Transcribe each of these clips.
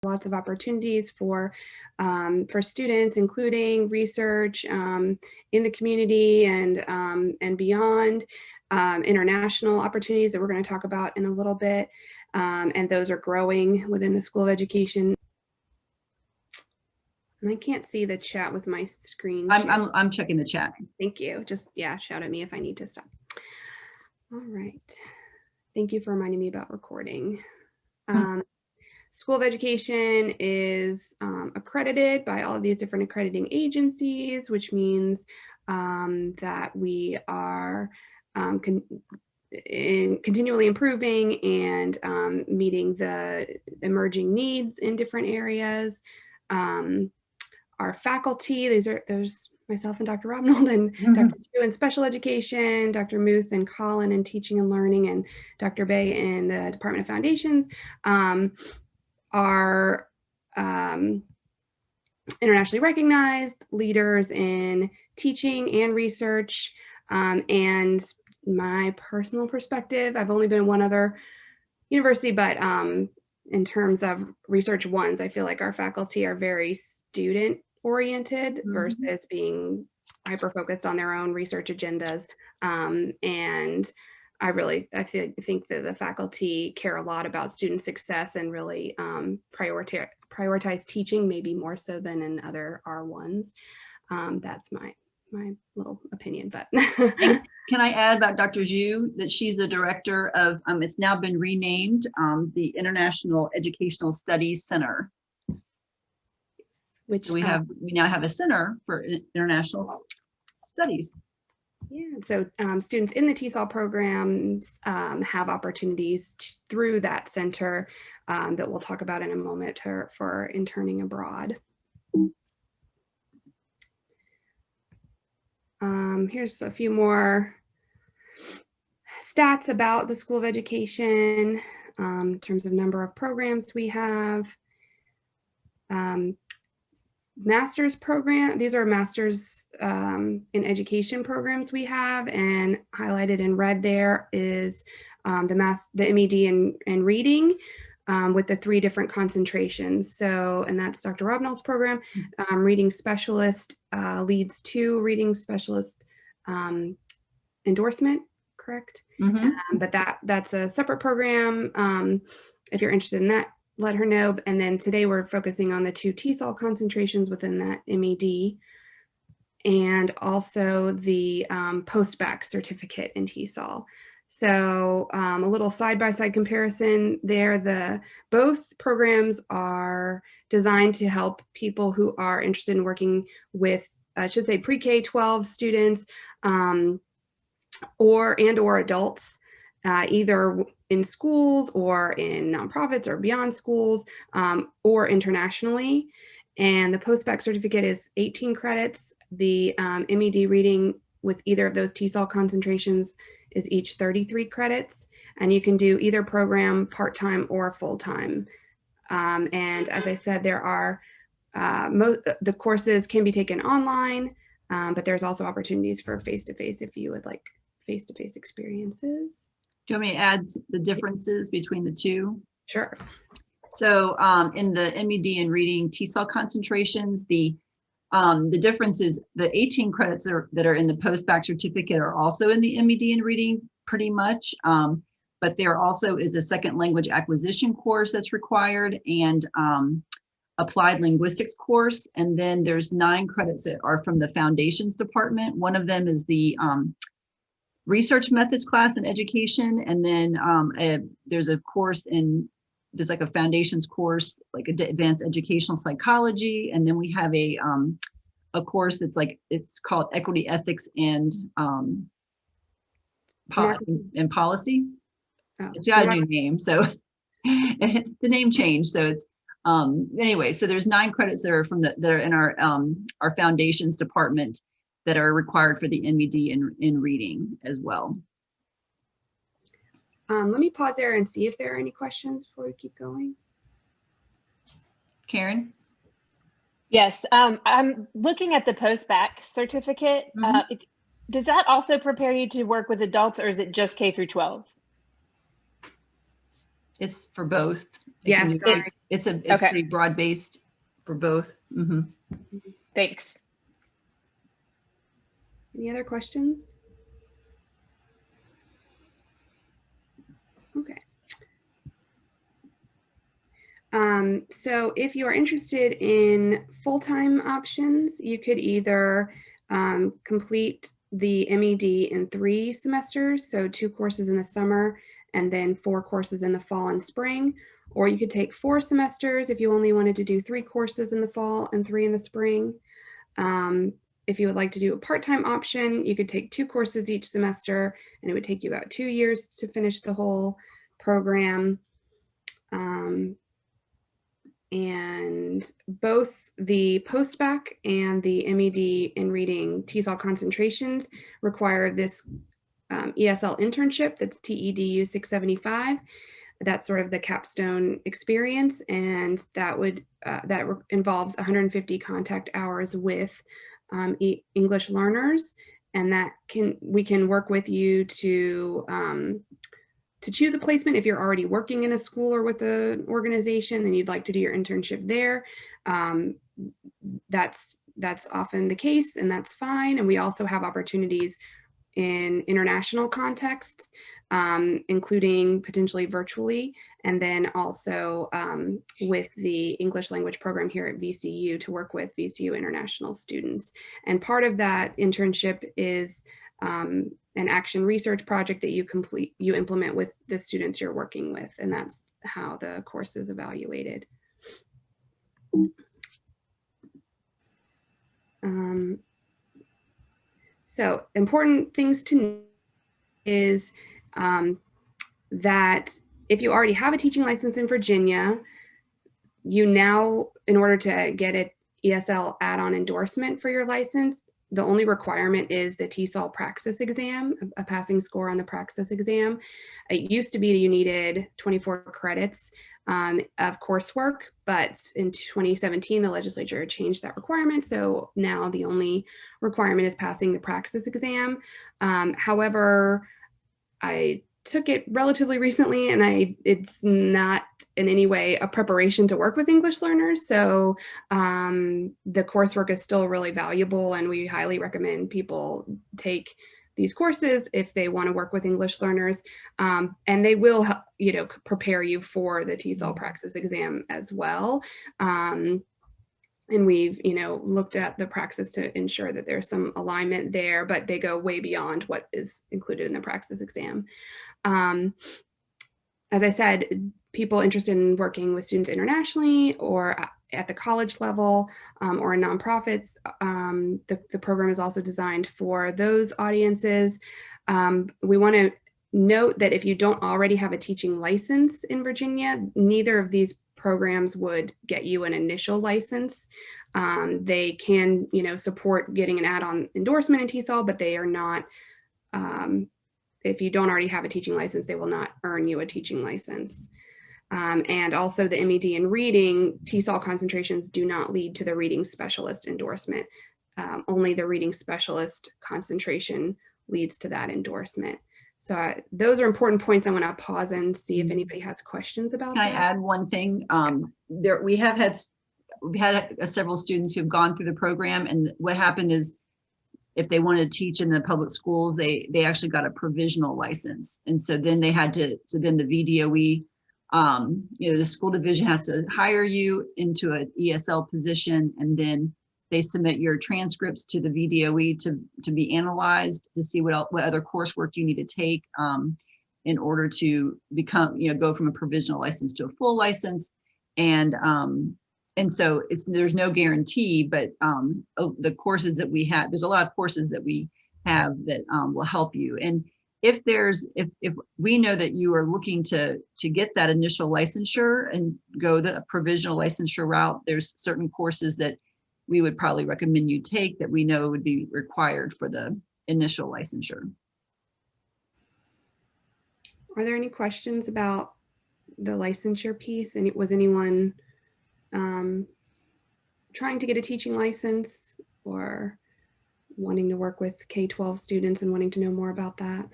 lots of opportunities for students, including research in the community and beyond, international opportunities that we're going to talk about in a little bit, and those are growing within the School of Education. And I can't see the chat with my screen. I'm checking the chat. Thank you. Just, yeah, shout at me if I need to stop. All right. Thank you for reminding me about recording. School of Education is accredited by all of these different accrediting agencies, which means that we are continually improving and meeting the emerging needs in different areas. Our faculty, there's myself and Dr. Robnold and Dr. Chu in special education, Dr. Muth and Colin in teaching and learning, and Dr. Bay in the Department of Foundations, are internationally recognized leaders in teaching and research. And my personal perspective, I've only been in one other university, but in terms of research ones, I feel like our faculty are very student oriented versus being hyper focused on their own research agendas. And I think that the faculty care a lot about student success and really prioritize teaching, maybe more so than in other R1s. That's my little opinion, but. Can I add about Dr. Zhu that she's the director of, it's now been renamed the International Educational Studies Center. Which so we now have a center for international studies. Yeah, so students in the TESOL programs have opportunities through that center that we'll talk about in a moment for interning abroad. Here's a few more stats about the School of Education in terms of number of programs we have. Master's program, these are master's in education programs we have, and highlighted in red there is the M.Ed in reading with the 3 different concentrations. So, and that's Dr. Robnold's program. Reading specialist leads to reading specialist endorsement, correct? But that's a separate program. If you're interested in that, let her know. And then today we're focusing on the 2 TESOL concentrations within that M.Ed, and also the post-bac certificate in TESOL. So a little side-by-side comparison there. Both programs are designed to help people who are interested in working with, I should say, pre-K-12 students or adults, either in schools or in nonprofits or beyond schools, or internationally. And the post-bac certificate is 18 credits. The M.Ed reading with either of those TESOL concentrations is each 33 credits. And you can do either program part-time or full-time. And as I said, there are, the courses can be taken online, but there's also opportunities for face-to-face if you would like face-to-face experiences. Do you want me to add the differences between the 2? Sure. So in the M.Ed in reading TESOL concentrations, the difference is the 18 credits that are in the post-bac certificate are also in the M.Ed in reading pretty much, but there also is a second language acquisition course that's required, and applied linguistics course. And then there's 9 credits that are from the foundations department. One of them is the research methods class in education, and then there's a course there's like a foundations course, like advanced educational psychology, and then we have a course that's like, it's called equity, ethics, and policy. Oh, it's got a new name, so the name changed. So it's anyway. So there's 9 credits that are in our foundations department that are required for the M.Ed in reading as well. Let me pause there and see if there are any questions before we keep going. Karen? Yes, I'm looking at the post-bac certificate. Does that also prepare you to work with adults, or is it just K through 12? It's for both. Yes, It's Okay. pretty broad-based for both. Mhm. Thanks. Any other questions? Okay. So if you are interested in full-time options, you could either complete the MED in 3 semesters, so 2 courses in the summer and then 4 courses in the fall and spring, or you could take 4 semesters if you only wanted to do 3 courses in the fall and 3 in the spring. If you would like to do a part-time option, you could take 2 courses each semester, and it would take you about 2 years to finish the whole program. And both the post-bac and the MED in reading TESOL concentrations require this ESL internship that's TEDU 675. That's sort of the capstone experience, and that involves 150 contact hours with English learners, and we can work with you to choose a placement. If you're already working in a school or with an organization and you'd like to do your internship there, that's often the case, and that's fine. And we also have opportunities in international contexts, including potentially virtually, and then also with the English language program here at VCU to work with VCU international students. And part of that internship is an action research project that you implement with the students you're working with, and that's how the course is evaluated. So important things to know is that if you already have a teaching license in Virginia, you now, in order to get an ESL add-on endorsement for your license, the only requirement is the TESOL praxis exam, a passing score on the praxis exam. It used to be you needed 24 credits of coursework, but in 2017, the legislature changed that requirement. So now the only requirement is passing the praxis exam. However, I took it relatively recently, and it's not in any way a preparation to work with English learners. So the coursework is still really valuable, and we highly recommend people take these courses if they want to work with English learners, and they will, prepare you for the TESOL praxis exam as well. And we've, looked at the praxis to ensure that there's some alignment there, but they go way beyond what is included in the praxis exam. As I said, people interested in working with students internationally or at the college level or in nonprofits, the program is also designed for those audiences. We want to note that if you don't already have a teaching license in Virginia, neither of these programs would get you an initial license. They can, support getting an add-on endorsement in TESOL, but they are not, if you don't already have a teaching license, they will not earn you a teaching license. And also the MED in reading, TESOL concentrations do not lead to the reading specialist endorsement. Only the reading specialist concentration leads to that endorsement. So those are important points. I'm going to pause and see if anybody has questions about that. Can I add one thing? We have had several students who have gone through the program, and what happened is if they wanted to teach in the public schools, they actually got a provisional license. And so then they had to, then the VDOE, the school division has to hire you into an ESL position, and then they submit your transcripts to the VDOE to be analyzed to see what other coursework you need to take in order to become, go from a provisional license to a full license. And so there's no guarantee, but the courses that we have, there's a lot of courses that we have that will help you. And if we know that you are looking to get that initial licensure and go the provisional licensure route, there's certain courses that we would probably recommend you take that we know would be required for the initial licensure. Are there any questions about the licensure piece? And was anyone trying to get a teaching license or wanting to work with K-12 students and wanting to know more about that?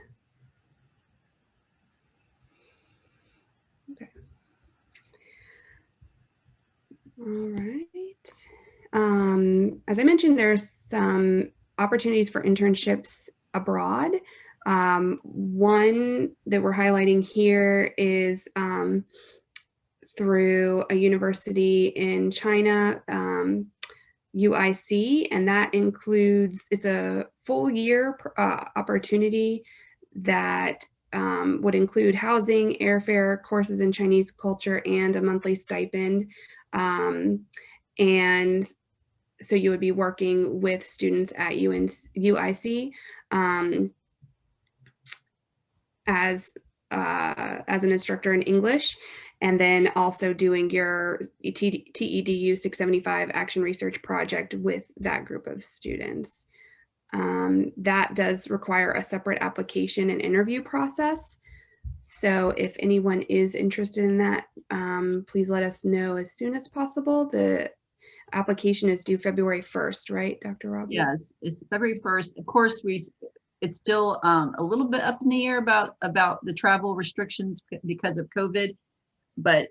Okay. All right. As I mentioned, there's some opportunities for internships abroad. One that we're highlighting here is through a university in China, UIC, and that includes, it's a full year opportunity that would include housing, airfare, courses in Chinese culture, and a monthly stipend. And so you would be working with students at UIC as an instructor in English, and then also doing your TEDU 675 action research project with that group of students. That does require a separate application and interview process. So if anyone is interested in that, please let us know as soon as possible. The application is due February 1st, right, Dr. Rob? Yes, it's February 1st. Of course, it's still a little bit up in the air about the travel restrictions because of COVID. But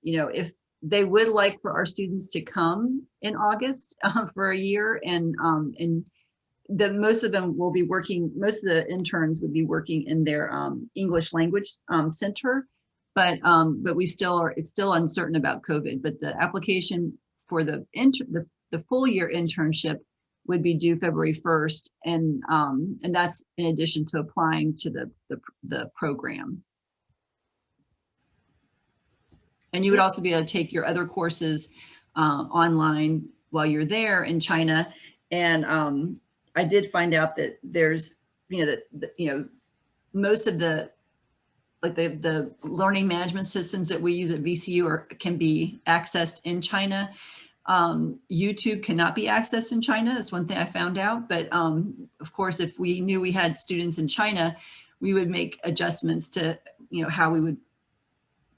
you know, if they would like for our students to come in August for a year, and most of them will be working, most of the interns would be working in their English language center, but it's still uncertain about COVID. But the application for the full year internship would be due February 1st, and that's in addition to applying to the program. And you would also be able to take your other courses online while you're there in China. And I did find out that there's, most of the learning management systems that we use at VCU can be accessed in China. YouTube cannot be accessed in China. That's one thing I found out. But of course, if we knew we had students in China, we would make adjustments to, how we would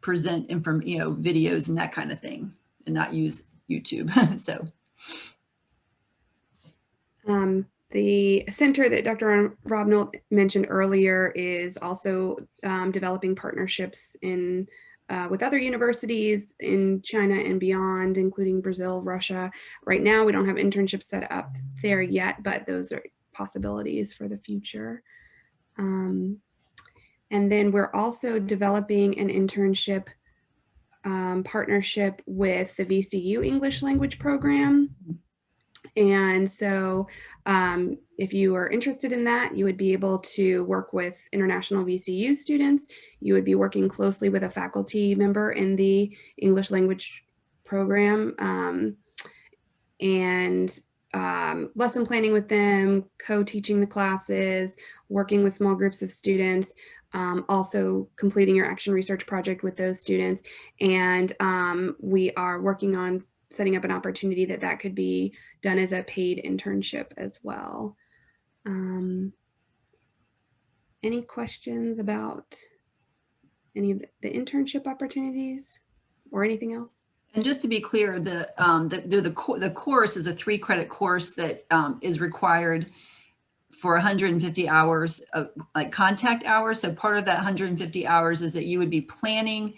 present videos and that kind of thing, and not use YouTube. So. The center that Dr. Robnell mentioned earlier is also developing partnerships with other universities in China and beyond, including Brazil, Russia. Right now, we don't have internships set up there yet, but those are possibilities for the future. And then we're also developing an internship partnership with the VCU English language program. And so if you are interested in that, you would be able to work with international VCU students. You would be working closely with a faculty member in the English language program and lesson planning with them, co-teaching the classes, working with small groups of students, also completing your action research project with those students. And we are working on setting up an opportunity that could be done as a paid internship as well. Any questions about any of the internship opportunities or anything else? And just to be clear, the course is a 3-credit course that is required for 150 hours of contact hours. So part of that 150 hours is that you would be planning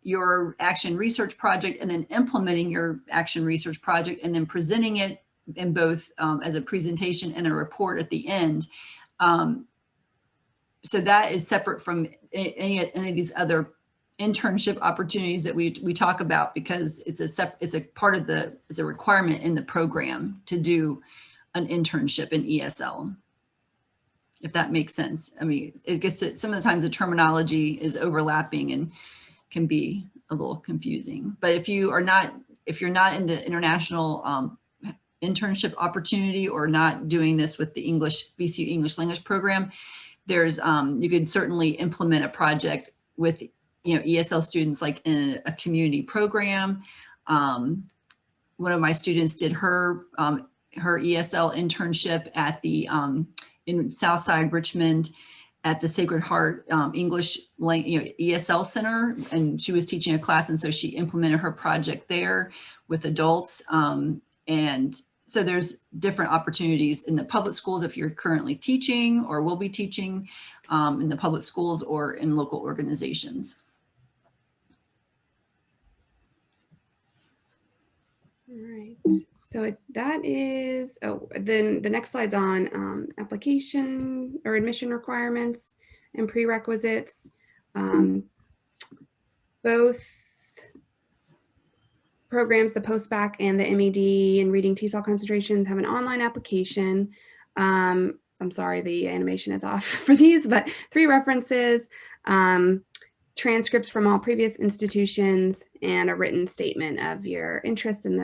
your action research project and then implementing your action research project and then presenting it in both as a presentation and a report at the end. So that is separate from any of these other internship opportunities that we talk about, because it's a requirement in the program to do an internship in ESL, if that makes sense. I mean, it gets to, some of the times the terminology is overlapping and can be a little confusing. But if you're not in the international internship opportunity or not doing this with the VCU English language program, there's you could certainly implement a project with ESL students, like in a community program. One of my students did her ESL internship at the in Southside Richmond at the Sacred Heart English ESL Center, and she was teaching a class, and so she implemented her project there with adults. And so there's different opportunities in the public schools if you're currently teaching or will be teaching in the public schools or in local organizations. All right. So that is, then the next slide's on application or admission requirements and prerequisites. Both programs, the post-bac and the MED in reading TESOL concentrations, have an online application. I'm sorry, the animation is off for these, but 3 references, transcripts from all previous institutions, and a written statement of your interest in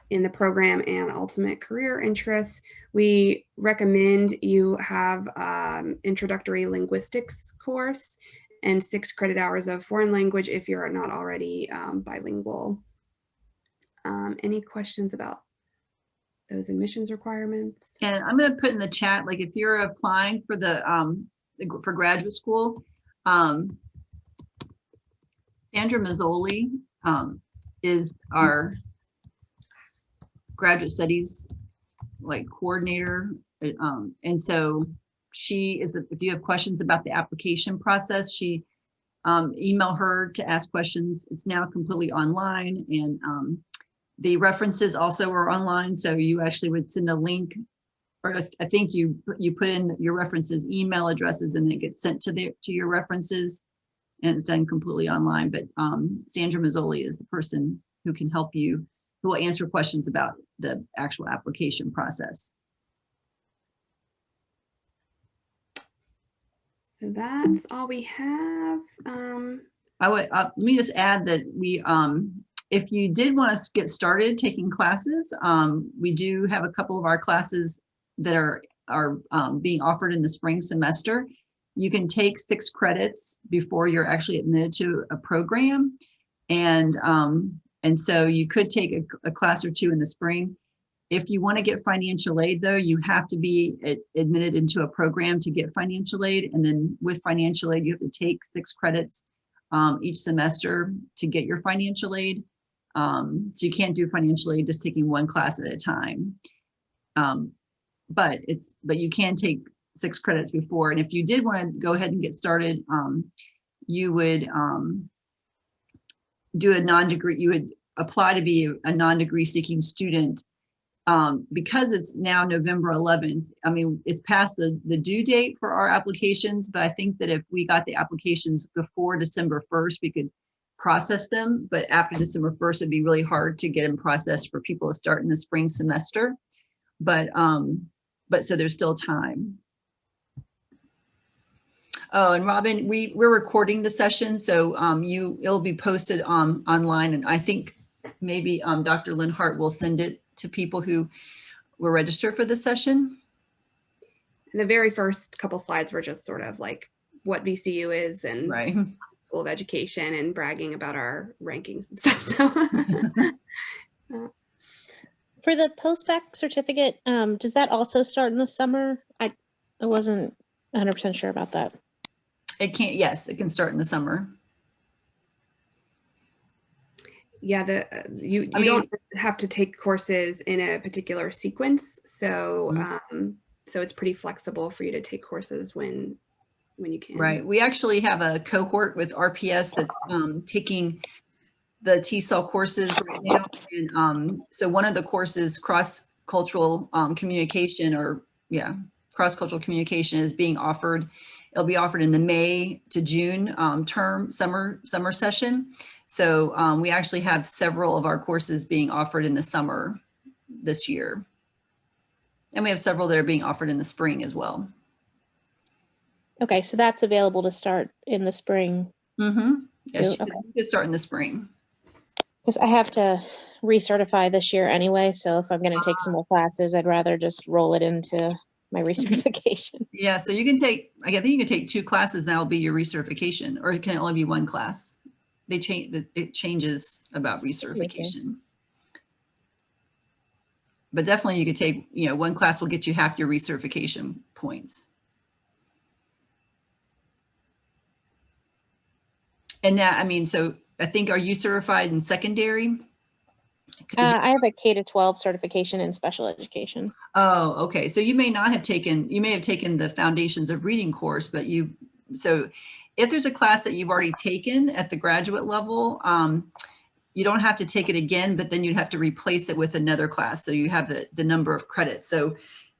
the program and ultimate career interests. We recommend you have introductory linguistics course and 6 credit hours of foreign language if you're not already bilingual. Any questions about those admissions requirements? And I'm going to put in the chat, like if you're applying for for graduate school, Sandra Mazzoli is our graduate studies coordinator. And so she is, if you have questions about the application process, email her to ask questions. It's now completely online, and the references also are online. So you actually would send a link, or I think you put in your references email addresses, and it gets sent to your references, and it's done completely online. But Sandra Mazzoli is the person who can help you, who will answer questions about the actual application process. So that's all we have. Let me just add that we, if you did want to get started taking classes, we do have a couple of our classes that are being offered in the spring semester. You can take 6 credits before you're actually admitted to a program, and so you could take a class or 2 in the spring. If you want to get financial aid, though, you have to be admitted into a program to get financial aid. And then with financial aid, you have to take 6 credits each semester to get your financial aid. So you can't do financial aid just taking 1 class at a time. But you can take 6 credits before. And if you did want to go ahead and get started, you would do a non-degree, you would apply to be a non-degree seeking student. Because it's now November 11th, I mean, it's past the due date for our applications, but I think that if we got the applications before December 1st, we could process them. But after December 1st, it'd be really hard to get them processed for people to start in the spring semester. But so there's still time. Oh, and Robin, we're recording the session, so it'll be posted online, and I think maybe Dr. Linhart will send it to people who were registered for the session. The very first couple slides were just sort of like what VCU is and right. School of Education and bragging about our rankings and stuff. So for the post-bac certificate, does that also start in the summer? I wasn't 100% sure about that. Yes, it can start in the summer. Yeah, you don't have to take courses in a particular sequence, so so it's pretty flexible for you to take courses when you can. Right. We actually have a cohort with RPS that's taking the TESOL courses right now, and so one of the courses, cross-cultural communication, cross-cultural communication, is being offered. It'll be offered in the May to June summer session. So we actually have several of our courses being offered in the summer this year. And we have several that are being offered in the spring as well. Okay, so that's available to start in the spring. Mm-hmm. Yes, Okay. you can start in the spring. Because I have to recertify this year anyway, so if I'm going to take some more classes, I'd rather just roll it into my recertification. Yeah, so you can take, I think you can take 2 classes, and that'll be your recertification, or it can only be 1 class. It changes about recertification. Okay. But definitely you could take, 1 class will get you half your recertification points. And now, so I think, are you certified in secondary? I have a K-12 certification in special education. Oh, okay. So you may have taken the Foundations of Reading course, but so if there's a class that you've already taken at the graduate level, you don't have to take it again, but then you'd have to replace it with another class. So you have the number of credits. So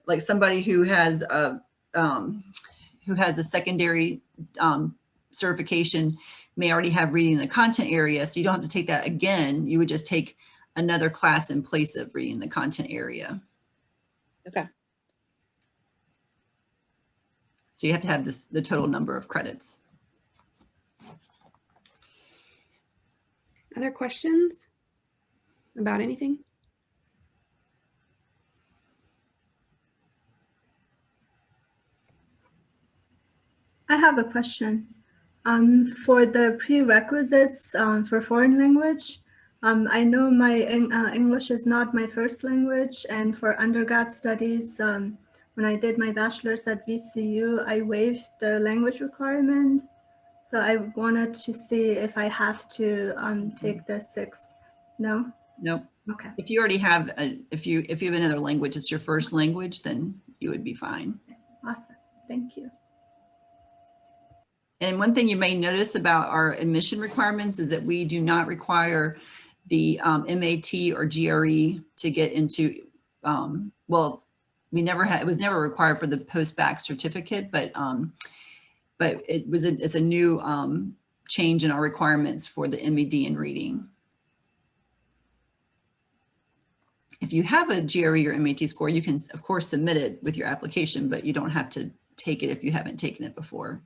like somebody who has a secondary certification may already have reading the content area. So you don't have to take that again. You would just take another class in place of reading the content area. Okay. So you have to have the total number of credits. Other questions about anything? I have a question. For the prerequisites for foreign language, I know my English is not my first language, and for undergrad studies, when I did my bachelor's at VCU, I waived the language requirement. So I wanted to see if I have to take the 6. No? Nope. Okay. If you already have if you have another language, it's your first language, then you would be fine. Awesome. Thank you. And one thing you may notice about our admission requirements is that we do not require the MAT or GRE to get into, well, it was never required for the post-bac certificate, but it's a new change in our requirements for the M.Ed. in reading. If you have a GRE or MAT score, you can of course submit it with your application, but you don't have to take it if you haven't taken it before.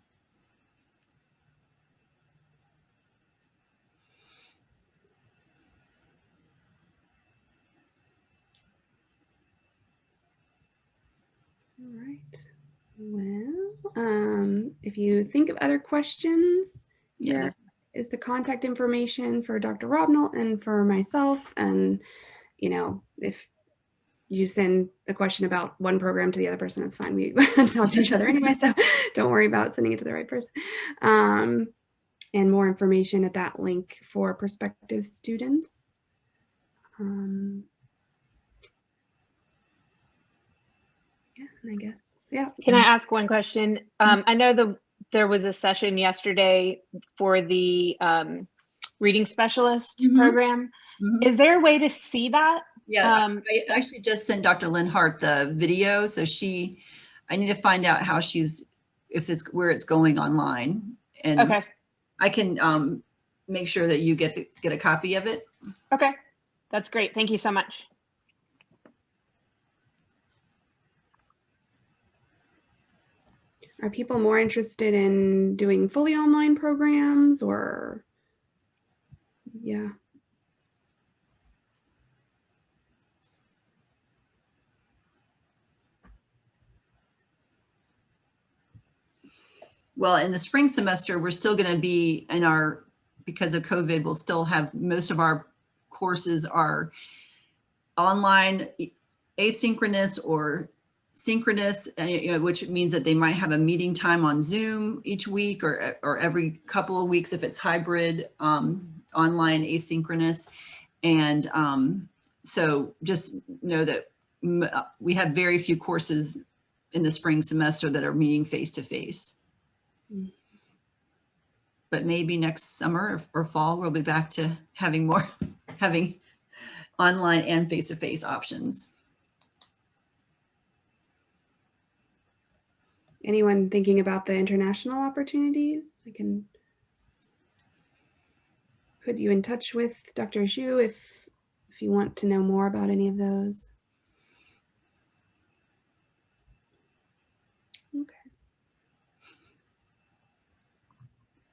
All right. Well, if you think of other questions, there is the contact information for Dr. Robnell and for myself. And, you know, if you send a question about one program to the other person, it's fine. We talk to each other anyway, so don't worry about sending it to the right person. And more information at that link for prospective students. Yeah, and I guess, yeah. Can I ask one question? I know there was a session yesterday for the reading specialist program. Is there a way to see that? Yeah, I actually just sent Dr. Linhart the video. So I need to find out how where it's going online. And okay. I can make sure that you get a copy of it. Okay, that's great. Thank you so much. Are people more interested in doing fully online programs or, yeah? Well, in the spring semester, we're still going to be because of COVID, we'll still have most of our courses are online, asynchronous or synchronous, which means that they might have a meeting time on Zoom each week or every couple of weeks if it's hybrid, online asynchronous. And so just know that we have very few courses in the spring semester that are meeting face-to-face. But maybe next summer or fall, we'll be back to having online and face-to-face options. Anyone thinking about the international opportunities? I can put you in touch with Dr. Zhu if you want to know more about any of those. Okay.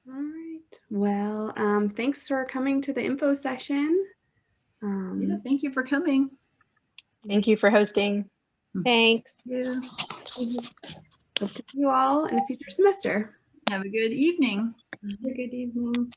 All right. Well, thanks for coming to the info session. Yeah, thank you for coming. Thank you for hosting. Thanks. Yeah. Hope to see you all in a future semester. Have a good evening. Have a good evening.